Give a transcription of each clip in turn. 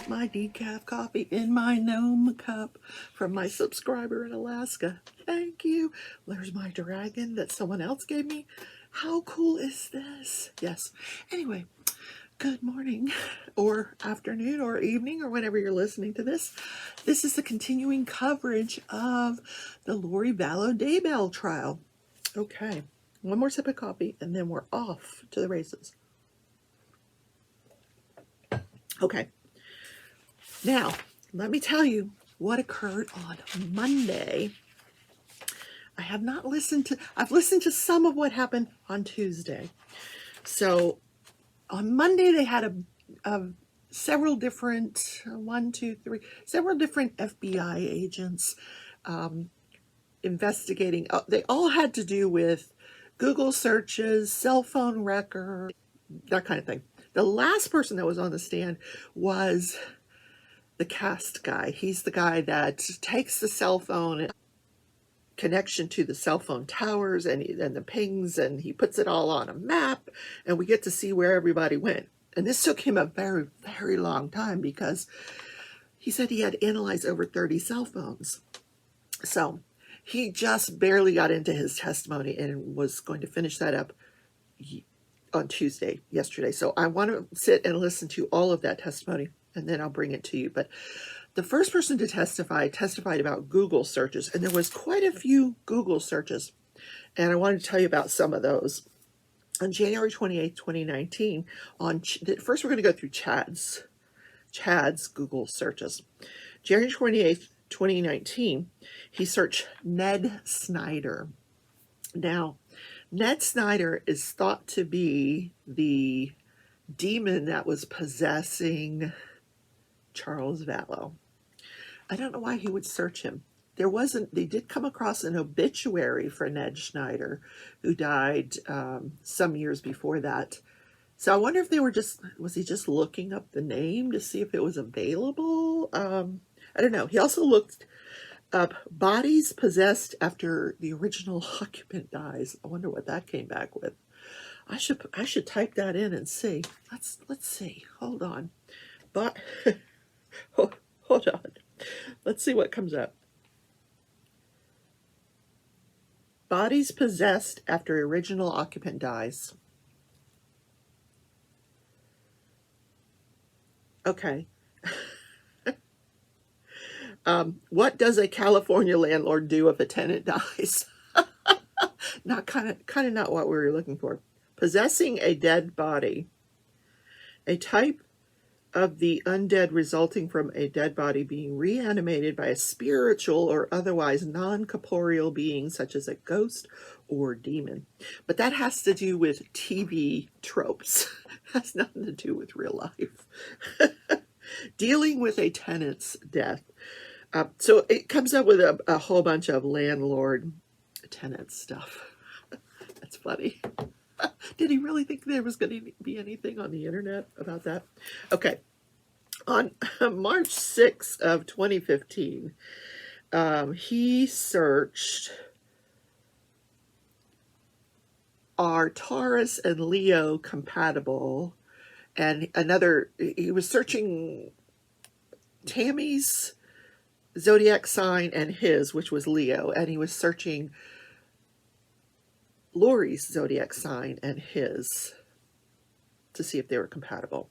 got my decaf coffee in my gnome cup from my subscriber in Alaska. Thank you. There's my dragon that someone else gave me. How cool is this? Yes. Anyway, good morning or afternoon or evening or whenever you're listening to this. This is the continuing coverage of the Lori Vallow Daybell trial. Okay, one more sip of coffee and then we're off to the races. Okay, now let me tell you what occurred on Monday. I have not listened to, I've listened to some of what happened on Tuesday. So on Monday they had several different, several different FBI agents investigating. They all had to do with Google searches, cell phone records, that kind of thing. The last person that was on the stand was the cast guy. He's the guy that takes the cell phone connection to the cell phone towers and the pings, and he puts it all on a map, and we get to see where everybody went. And this took him a very, very long time because he said he had analyzed over 30 cell phones. So he just barely got into his testimony and was going to finish that up on Tuesday, yesterday. So I want to sit and listen to all of that testimony, and then I'll bring it to you. But the first person to testified about Google searches, and there was quite a few Google searches, and I wanted to tell you about some of those. On January 28th, 2019, first we're going to go through Chad's Google searches. January 28th, 2019, he searched Ned Snyder. Now, Ned Snyder is thought to be the demon that was possessing Charles Vallow. I don't know why he would search him. They did come across an obituary for Ned Snyder, who died some years before that. So I wonder if was he just looking up the name to see if it was available? I don't know. He also looked up bodies possessed after the original occupant dies. I wonder what that came back with. I should type that in and see. Let's see. Hold on. But hold on. Let's see what comes up. Bodies possessed after original occupant dies. Okay. What does a California landlord do if a tenant dies? Not kind of not what we were looking for. Possessing a dead body. A type of the undead resulting from a dead body being reanimated by a spiritual or otherwise non-corporeal being such as a ghost or demon. But that has to do with TV tropes. Has nothing to do with real life. Dealing with a tenant's death. So it comes up with a whole bunch of landlord tenant stuff. That's funny. Did he really think there was going to be anything on the internet about that? Okay. On March 6th of 2015, he searched, are Taurus and Leo compatible? And he was searching Tammy's zodiac sign and his, which was Leo, and he was searching Lori's zodiac sign and his to see if they were compatible.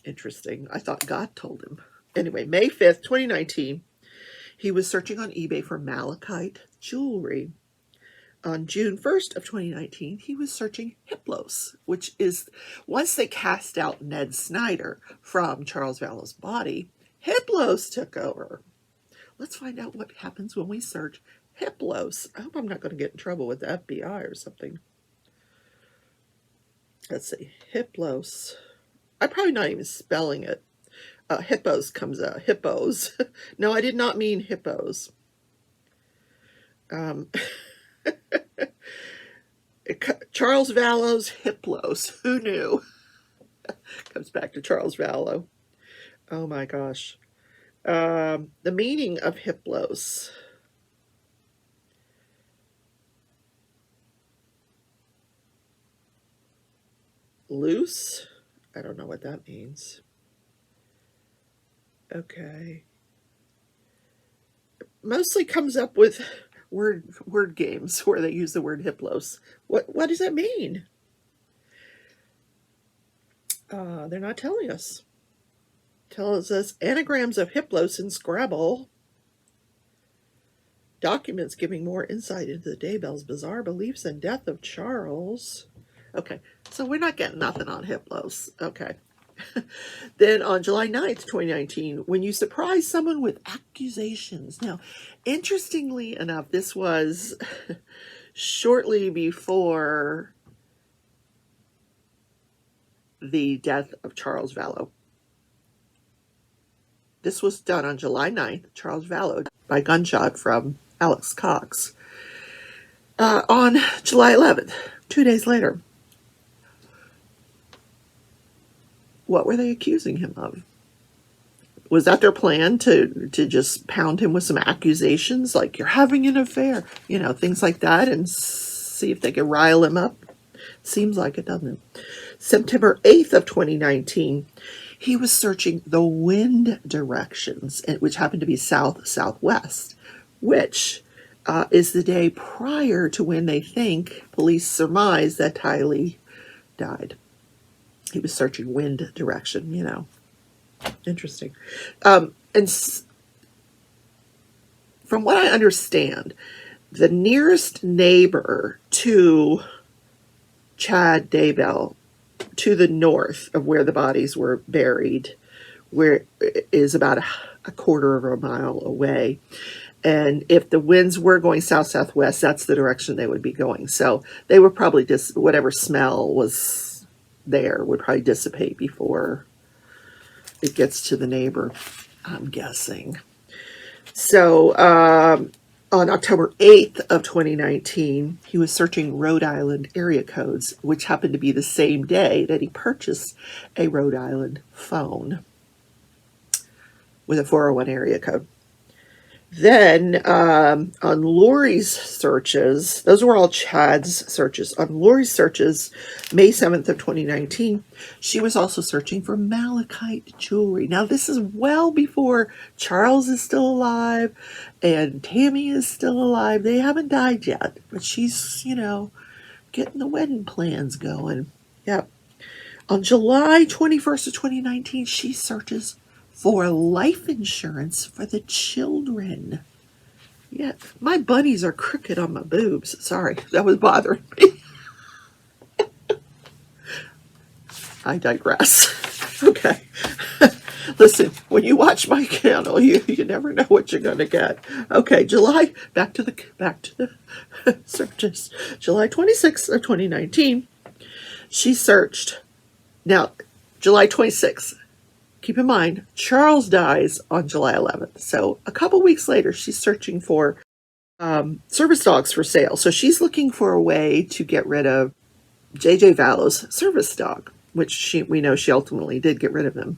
Interesting. I thought God told him. Anyway, May 5th, 2019, he was searching on eBay for malachite jewelry. On June 1st of 2019, he was searching Hiplos, which is, once they cast out Ned Snyder from Charles Vallow's body, Hiplos took over. Let's find out what happens when we search Hiplos. I hope I'm not going to get in trouble with the FBI or something. Let's see. Hiplos. I'm probably not even spelling it. Hippos comes out. Hippos. No, I did not mean hippos. Charles Vallow's Hiplos. Who knew? Comes back to Charles Vallow. Oh my gosh. The meaning of Hiplos. Loose? I don't know what that means. Okay. Mostly comes up with word games where they use the word Hiplos. What does that mean? They're not telling us. Tells us anagrams of Hiplos in Scrabble. Documents giving more insight into the Daybell's bizarre beliefs and death of Charles. Okay, so we're not getting nothing on Hiplos. Okay. Then on July 9th, 2019, when you surprise someone with accusations. Now, interestingly enough, this was shortly before the death of Charles Vallow. This was done on July 9th, Charles Vallow by gunshot from Alex Cox. On July 11th, 2 days later, what were they accusing him of? Was that their plan to just pound him with some accusations like you're having an affair, things like that, and see if they could rile him up? Seems like it, doesn't it? September 8th of 2019, he was searching the wind directions, which happened to be south-southwest, which is the day prior to when they think police surmise that Tylee died. He was searching wind direction, Interesting. And from what I understand, the nearest neighbor to Chad Daybell, to the north of where the bodies were buried, where is about a quarter of a mile away. And if the winds were going south-southwest, that's the direction they would be going. So they would probably whatever smell was there would probably dissipate before it gets to the neighbor, I'm guessing. So on October 8th of 2019, he was searching Rhode Island area codes, which happened to be the same day that he purchased a Rhode Island phone with a 401 area code. Then on Lori's searches, those were all Chad's searches. On Lori's searches, May 7th of 2019, she was also searching for malachite jewelry. Now, this is well before Charles is still alive and Tammy is still alive. They haven't died yet, but she's, getting the wedding plans going. Yep. On July 21st of 2019, she searches for life insurance for the children. Yeah, my bunnies are crooked on my boobs. Sorry, that was bothering me. I digress. Okay. Listen, when you watch my channel, you never know what you're going to get. Okay, back to the searches. July 26th of 2019, she searched. Now, July 26th. Keep in mind, Charles dies on July 11th. So a couple weeks later, she's searching for service dogs for sale. So she's looking for a way to get rid of J.J. Vallow's service dog, which we know she ultimately did get rid of him.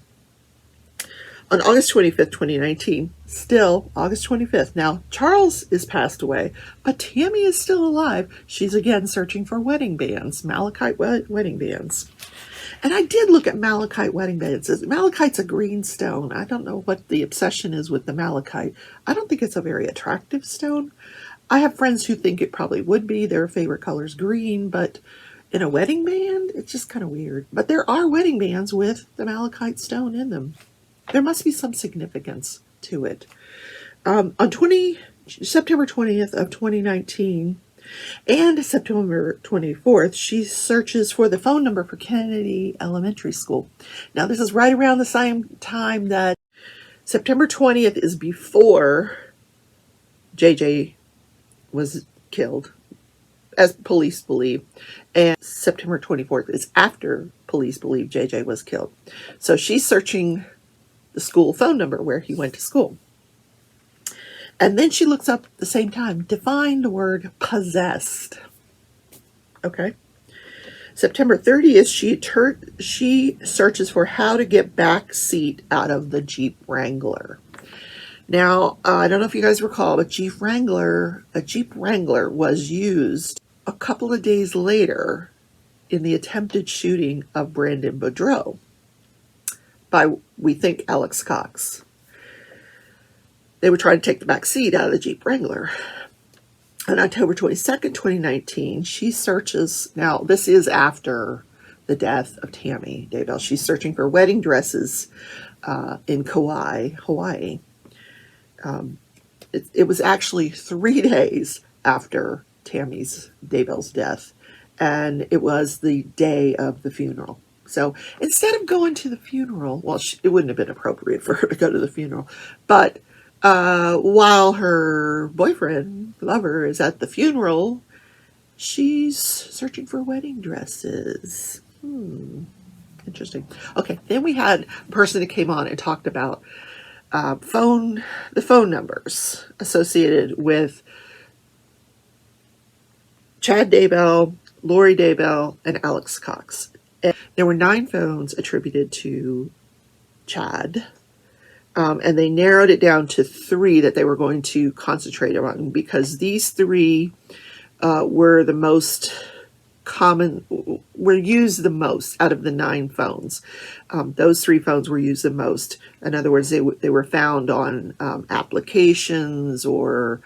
On August 25th, 2019, still August 25th. Now, Charles is passed away, but Tammy is still alive. She's again searching for wedding bands, malachite wedding bands. And I did look at malachite wedding bands. Malachite's a green stone. I don't know what the obsession is with the malachite. I don't think it's a very attractive stone. I have friends who think it probably would be. Their favorite color is green, but in a wedding band, it's just kind of weird. But there are wedding bands with the malachite stone in them. There must be some significance to it. On September 20th of 2019, and September 24th, she searches for the phone number for Kennedy Elementary School. Now, this is right around the same time that September 20th is before JJ was killed, as police believe, and September 24th is after police believe JJ was killed. So she's searching the school phone number where he went to school. And then she looks up at the same time to find the word possessed. Okay. September 30th, she searches for how to get back seat out of the Jeep Wrangler. Now, I don't know if you guys recall, but a Jeep Wrangler was used a couple of days later in the attempted shooting of Brandon Boudreaux by, we think, Alex Cox. they would try to take the back seat out of the Jeep Wrangler. On October 22nd, 2019, she searches. Now, this is after the death of Tammy Daybell. She's searching for wedding dresses in Kauai, Hawaii. It was actually 3 days after Tammy Daybell's death, and it was the day of the funeral. So instead of going to the funeral, well, it wouldn't have been appropriate for her to go to the funeral, but while her boyfriend, lover, is at the funeral, she's searching for wedding dresses. Interesting. Okay, then we had a person that came on and talked about the phone numbers associated with Chad Daybell, Lori Daybell, and Alex Cox. And there were 9 phones attributed to Chad. And they narrowed it down to 3 that they were going to concentrate on, because these 3 were the most common, were used the most out of the 9 phones. Those 3 phones were used the most. In other words, they were found on applications or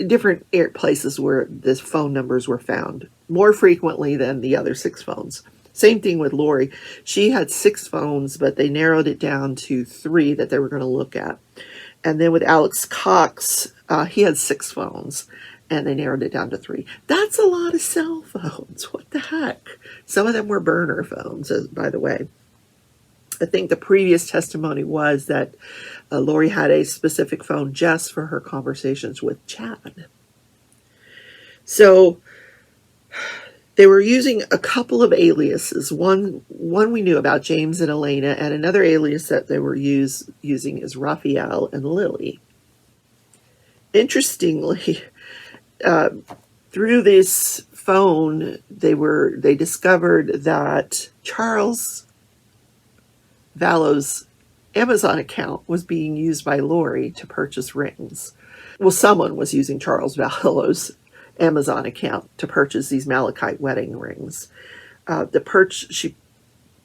different places where the phone numbers were found more frequently than the other 6 phones. Same thing with Lori. She had 6 phones, but they narrowed it down to 3 that they were going to look at. And then with Alex Cox, he had 6 phones, and they narrowed it down to 3. That's a lot of cell phones. What the heck? Some of them were burner phones, by the way. I think the previous testimony was that Lori had a specific phone just for her conversations with Chad. So they were using a couple of aliases. One we knew about, James and Elena, and another alias that they were using is Raphael and Lily. Interestingly, through this phone, they discovered that Charles Vallow's Amazon account was being used by Lori to purchase rings. Well, someone was using Charles Vallow's Amazon account to purchase these malachite wedding rings. She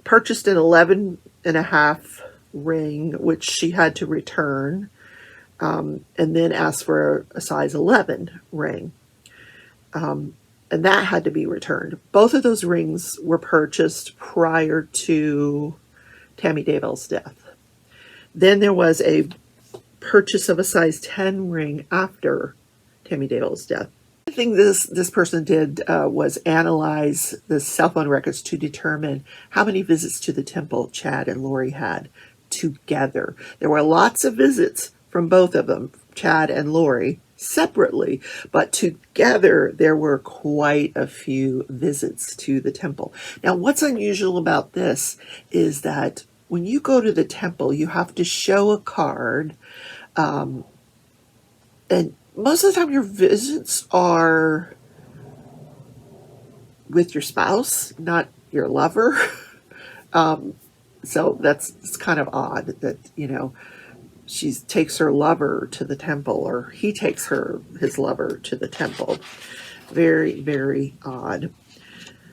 purchased an 11.5 ring, which she had to return, and then asked for a size 11 ring. And that had to be returned. Both of those rings were purchased prior to Tammy Daybell's death. Then there was a purchase of a size 10 ring after Tammy Daybell's death. The thing this person did was analyze the cell phone records to determine how many visits to the temple Chad and Lori had together. There were lots of visits from both of them, Chad and Lori, separately, but together there were quite a few visits to the temple. Now, what's unusual about this is that when you go to the temple, you have to show a card, and most of the time your visits are with your spouse, not your lover. So it's kind of odd that, she takes her lover to the temple, or he takes his lover to the temple. Very, very odd.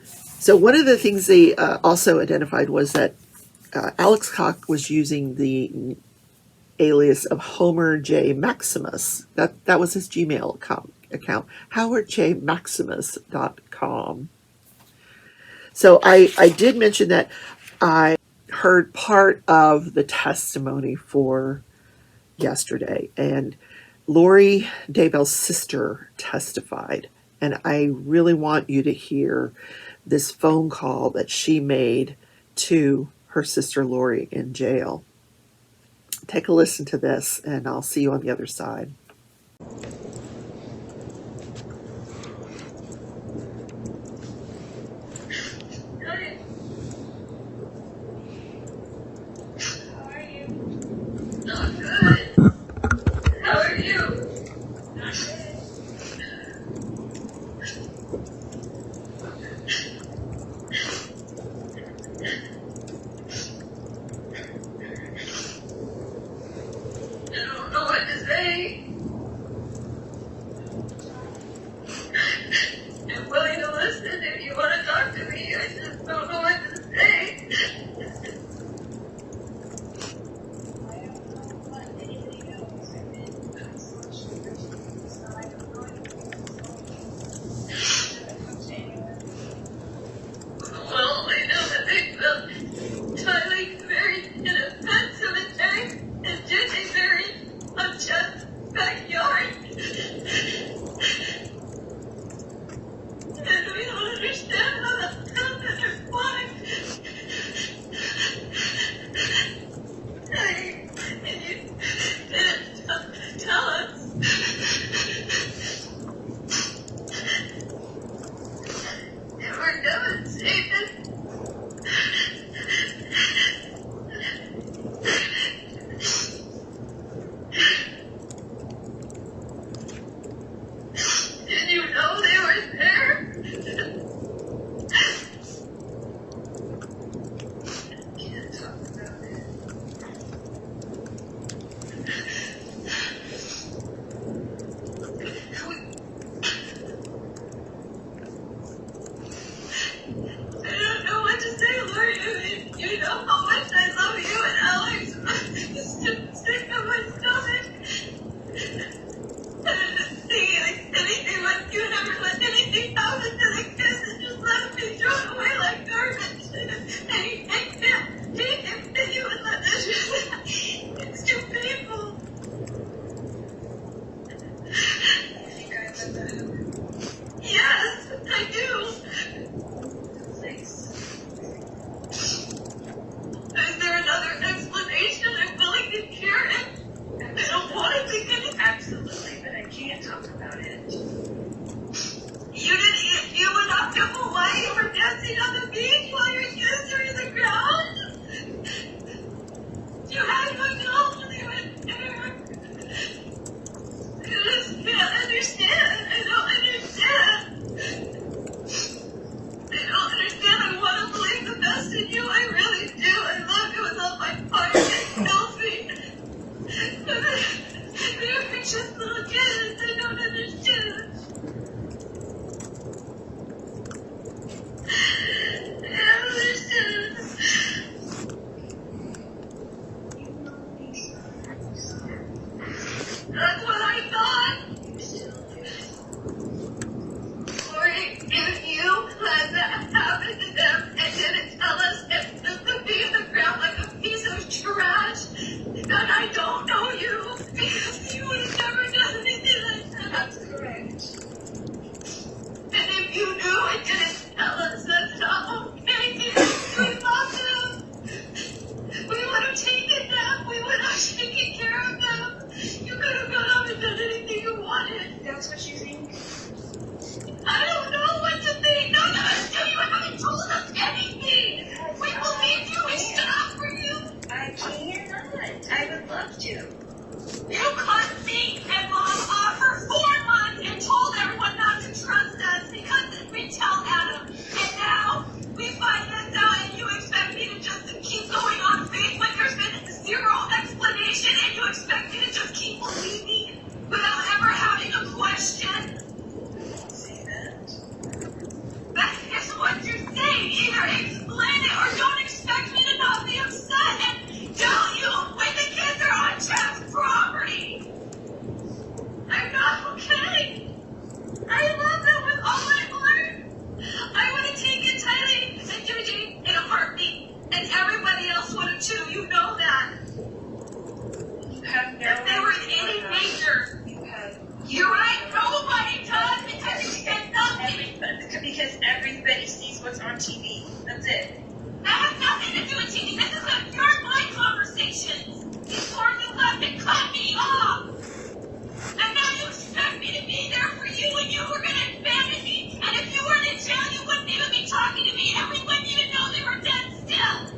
So one of the things they also identified was that Alex Cox was using the alias of Homer J. Maximus. That was his Gmail account, howardjmaximus.com. So I did mention that I heard part of the testimony for yesterday, and Lori Daybell's sister testified, and I really want you to hear this phone call that she made to her sister Lori in jail. Take a listen to this, and I'll see you on the other side. understand how that happened or why. And you didn't tell us. And we're devastated. Did you know they were there? Can't talk about it. I don't know what to say, Lord. You know how much I love you and Alex. It's just sick of my stomach. Anything like you never let anything happen to the kids and just let them be thrown away like garbage. And you would let this. It's too painful. You think I let that happen? Yes, I do. Thanks. Is there another explanation? I'm willing to hear it. I don't want to think it. Absolutely, but I can't talk about it. You went up to Hawaii. You were dancing on the beach while your kids were in the ground. You had to know when they went there. I just can't understand. I don't understand. I don't understand. I want to believe the best in you. I really do. I love you with all my heart. It kills me. But they were just little kids. I don't understand. I don't understand. That's what I thought. Lori, if you let that happen to them and didn't tell us and took the be in the ground like a piece of trash, then I don't know you because you would have never done anything like that. That's correct. And if you knew and didn't tell us, that's not okay. We love them. We would have taken them. We would have taken care of them. You could have gone up and done anything you wanted. That's what you think? I don't know what to think. No, still you haven't told us anything. We believe you. We stood up for you. I cannot. I would love to. You cut me and Mom off for 4 months and told everyone not to trust us because we tell Adam. And now we find this out and you expect me to just keep going on faith when there's been zero explanation and you expect me to just keep believing without ever having a question? Say that. That is what you're saying. Either explain it or don't expect me to not be upset and tell you when the kids are on Chad's property. I'm not okay. I love them with all my heart. I would have taken Tylee and JJ in a heartbeat, and everybody else would have too. You know that. You have no. If they were in any danger. You're right. Nobody does because you said nothing. Because everybody sees what's on TV. That's it. That has nothing to do with TV. This is your my conversations. Before you left and cut me off. And now you expect me to be there for you when you were going to abandon me. And if you weren't in jail, you wouldn't even be talking to me. And we wouldn't even know they were dead still.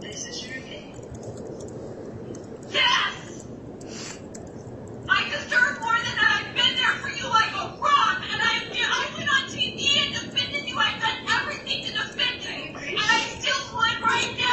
This is your opinion. Yes. I deserve more than that. I've been there for you like a rock. And I went on TV and defended you. I've done everything to defend you. And I still would right now.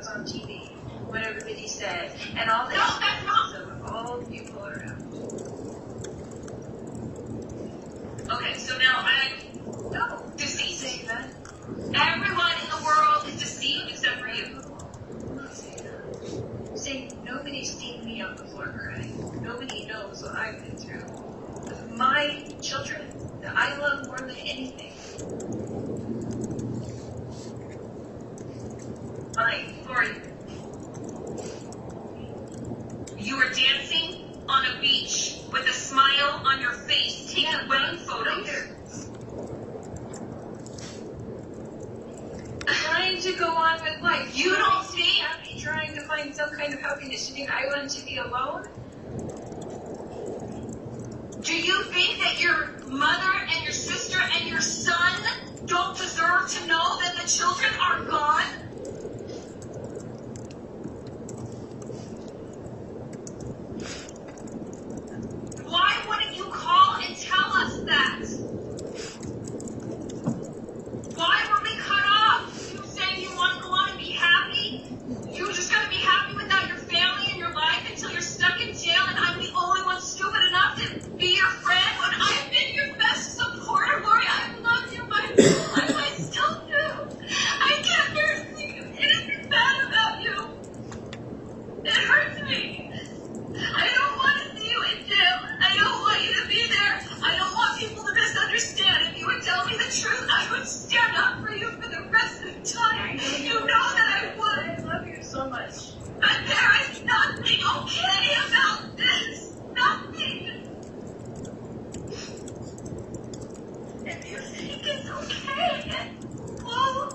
was on TV, what everybody said, and all the excuses of all the people around. Okay, so now no, deceived. Everyone in the world is deceived except for you. Say, nobody's seen me on the floor crying. Nobody knows what I've been through. My children that I love more than anything. Mine, Lori. You were dancing on a beach with a smile on your face, taking wedding photos. Trying to go on with life. You don't see? Trying to find some kind of happiness. You think I want to be alone? Do you think that your mother and your sister and your son don't deserve to know that the children are gone? Why wouldn't you call and tell us that? Why were we cut off? You saying you want to go on and be happy? You're just going to be happy without your family and your life until you're stuck in jail and I'm the only one stupid enough to be your friend when I've been your best supporter, Lori. I've loved you my whole life. I still do. I can't bear to see anything bad about you. It hurts me. I don't want to see you in jail. I don't want you to be there. I don't want people to misunderstand. If you would tell me the truth, I would stand up for you for the rest of the time. You know that I would. I love you so much. But there is nothing okay about this. Nothing. If you think it's okay, well,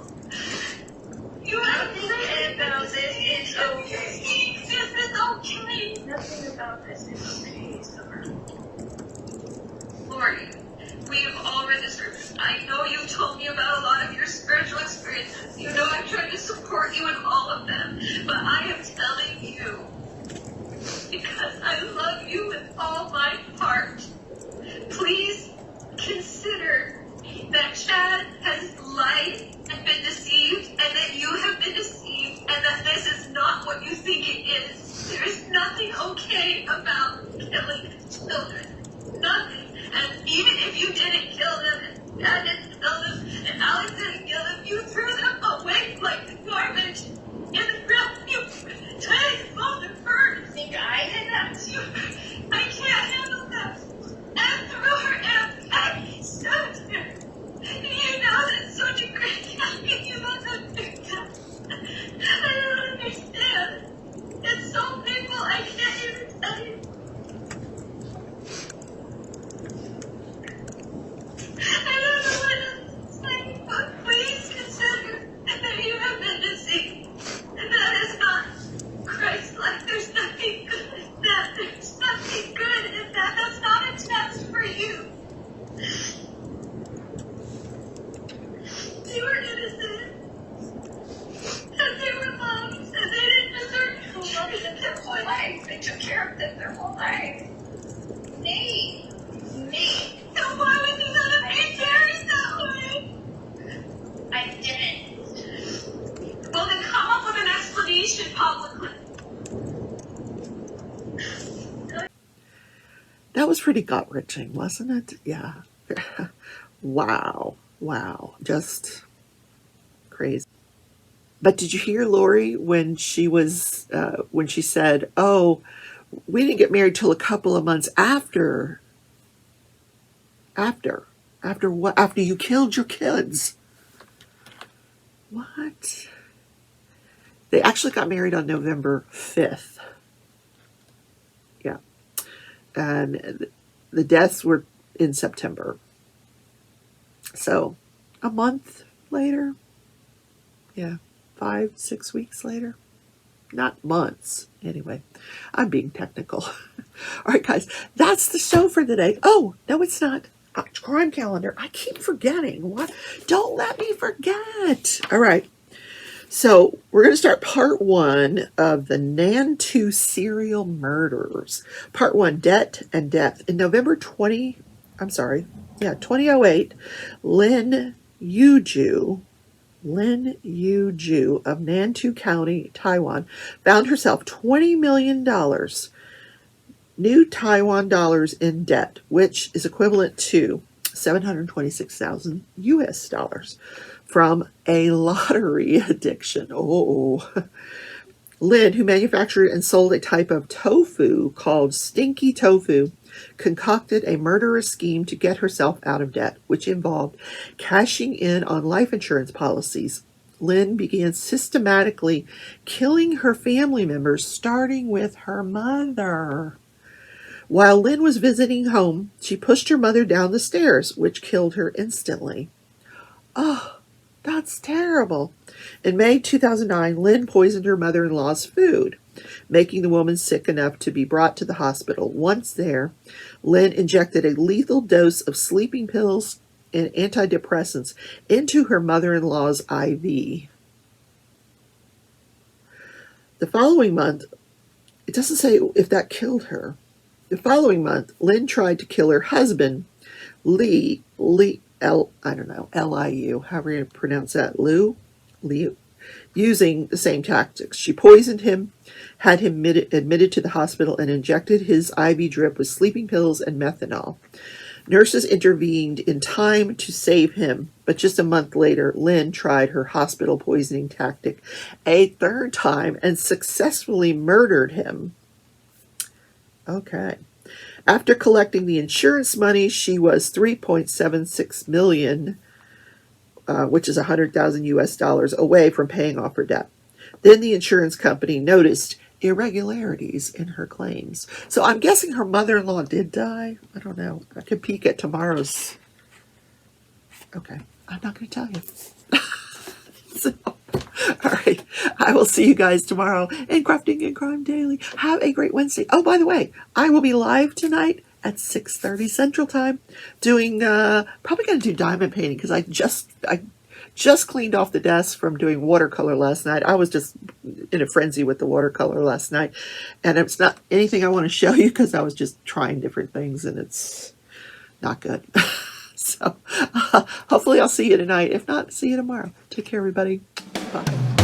you have to say about this is okay. This is okay. Nothing about this is okay, Summer. Lori, we've all read the scriptures. I know you told me about a lot of your spiritual experiences. You know I'm trying to support you in all of them. But I am telling you, because I love you with all my heart, please consider that Chad has lied and been deceived, and that you have been deceived, and that this is not what you think it is. There is nothing okay about killing children. Nothing. And even if you didn't kill them, and Dad didn't kill them, and Alex didn't kill them, you threw them away like garbage in the ground. You tried both of her. You think I did that too? I can't handle that. And threw her in a bag. Stabbed her. You know that's such a great guy. You let them do that. I don't understand. It's so painful. I can't even tell you. I don't know what else to say, but please consider that you have been deceived. And that is not Christ-like. There's nothing good in that. There's nothing good in that. That's not a test for you. You were innocent. And they were loved. And they didn't deserve to be loved their whole life. They took care of them their whole life. Nate. Then why would you let him be buried that way? I didn't. Well, then come up with an explanation publicly. That was pretty gut-wrenching, wasn't it? Yeah. Wow. Just crazy. But did you hear Lori when she said, "Oh, we didn't get married till a couple of months after what? After you killed your kids." What? They actually got married on November 5th. Yeah. And the deaths were in September. So a month later. Yeah. 5-6 weeks later. Not months. Anyway, I'm being technical. All right, guys, that's the show for today. Oh, no, it's not. Crime calendar. I keep forgetting. What? Don't let me forget. All right. So we're going to start part 1 of the Nantu serial murders. Part 1, Debt and Death. In November 2008, Lynn Yuju Lin Yu-ju of Nantou County, Taiwan, found herself $20 million new Taiwan dollars in debt, which is equivalent to 726,000 US dollars from a lottery addiction. Oh. Lin, who manufactured and sold a type of tofu called stinky tofu, concocted a murderous scheme to get herself out of debt, which involved cashing in on life insurance policies. Lin began systematically killing her family members, starting with her mother. While Lin was visiting home, she pushed her mother down the stairs, which killed her instantly. Oh, that's terrible. In May 2009, Lin poisoned her mother-in-law's food, making the woman sick enough to be brought to the hospital. Once there, Lin injected a lethal dose of sleeping pills and antidepressants into her mother-in-law's IV. The following month, it doesn't say if that killed her. The following month, Lin tried to kill her husband, Liu, Liu, however you pronounce that, Liu, using the same tactics. She poisoned him, had him admitted to the hospital, and injected his IV drip with sleeping pills and methanol. Nurses intervened in time to save him, but just a month later, Lin tried her hospital poisoning tactic a third time and successfully murdered him. Okay. After collecting the insurance money, she was 3.76 million, which is 100,000 US dollars, away from paying off her debt. Then the insurance company noticed irregularities in her claims. So I'm guessing her mother-in-law did die. I don't know. I could peek at tomorrow's. Okay. I'm not going to tell you. So, all right. I will see you guys tomorrow in Crafting and Crime Daily. Have a great Wednesday. Oh, by the way, I will be live tonight at 6:30 Central Time doing, probably going to do diamond painting because I just cleaned off the desk from doing watercolor last night. I was just in a frenzy with the watercolor last night. And it's not anything I want to show you because I was just trying different things and it's not good. So hopefully I'll see you tonight. If not, see you tomorrow. Take care, everybody. Bye.